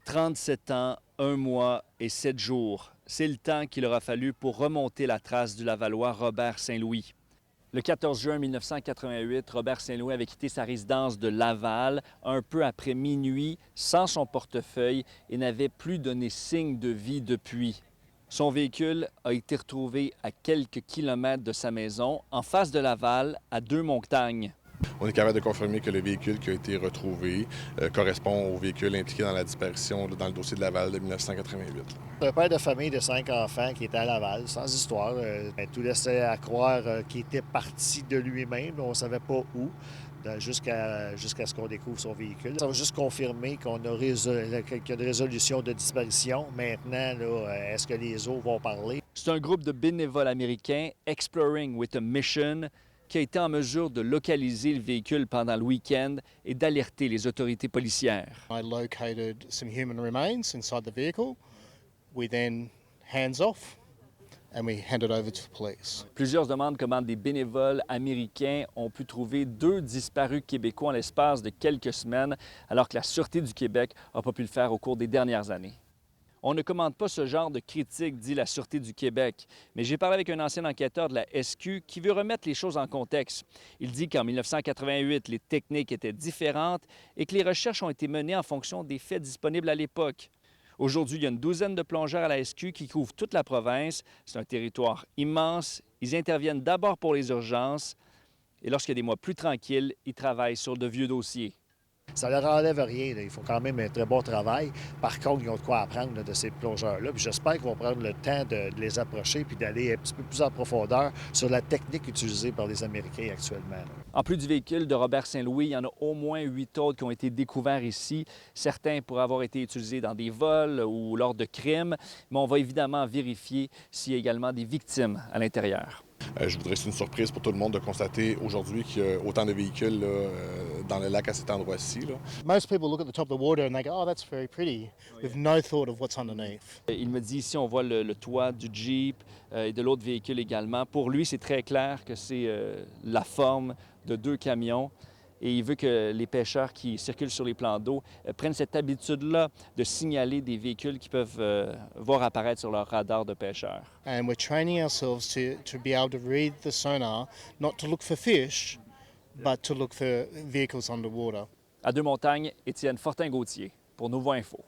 37 ans, 1 mois et 7 jours. C'est le temps qu'il aura fallu pour remonter la trace du Lavallois Robert Saint-Louis. Le 14 juin 1988, Robert Saint-Louis avait quitté sa résidence de Laval un peu après minuit, sans son portefeuille, et n'avait plus donné signe de vie depuis. Son véhicule a été retrouvé à quelques kilomètres de sa maison, en face de Laval, à Deux-Montagnes. On est capable de confirmer que le véhicule qui a été retrouvé correspond au véhicule impliqué dans la disparition dans le dossier de Laval de 1988. Un père de famille de 5 enfants qui était à Laval, sans histoire. Tout laissait à croire qu'il était parti de lui-même. On ne savait pas où, jusqu'à ce qu'on découvre son véhicule. Ça va juste confirmer qu'il y a une résolution de disparition. Maintenant, là, est-ce que les eaux vont parler? C'est un groupe de bénévoles américains, Exploring with a Mission, qui a été en mesure de localiser le véhicule pendant le week-end et d'alerter les autorités policières. I located some human remains inside the vehicle. We then hands off and we hand it over to the police. Plusieurs demandent comment des bénévoles américains ont pu trouver 2 disparus québécois en l'espace de quelques semaines, alors que la Sûreté du Québec n'a pas pu le faire au cours des dernières années. On ne commande pas ce genre de critique, dit la Sûreté du Québec. Mais j'ai parlé avec un ancien enquêteur de la SQ qui veut remettre les choses en contexte. Il dit qu'en 1988, les techniques étaient différentes et que les recherches ont été menées en fonction des faits disponibles à l'époque. Aujourd'hui, il y a une douzaine de plongeurs à la SQ qui couvrent toute la province. C'est un territoire immense. Ils interviennent d'abord pour les urgences et lorsqu'il y a des mois plus tranquilles, ils travaillent sur de vieux dossiers. Ça ne leur enlève rien. Là. Ils font quand même un très bon travail. Par contre, ils ont de quoi apprendre là, de ces plongeurs-là. Puis j'espère qu'ils vont prendre le temps de les approcher puis d'aller un petit peu plus en profondeur sur la technique utilisée par les Américains actuellement. Là. En plus du véhicule de Robert Saint-Louis, il y en a au moins 8 autres qui ont été découverts ici. Certains pourraient avoir été utilisés dans des vols ou lors de crimes. Mais on va évidemment vérifier s'il y a également des victimes à l'intérieur. Je voudrais que c'est une surprise pour tout le monde de constater aujourd'hui qu'il y a autant de véhicules là, dans le lac à cet endroit-ci. Là. Most people look at the top of the water and they go, oh, that's very pretty, with no thought of what's underneath. Il me dit ici, on voit le toit du Jeep et de l'autre véhicule également. Pour lui, c'est très clair que c'est la forme de 2 camions. Et il veut que les pêcheurs qui circulent sur les plans d'eau prennent cette habitude-là de signaler des véhicules qu'ils peuvent voir apparaître sur leur radar de pêcheurs. And we're training ourselves to be able to read the sonar, not to look for fish, but to look for vehicles underwater. À Deux-Montagnes, Étienne Fortin-Gauthier pour Nouveau Info.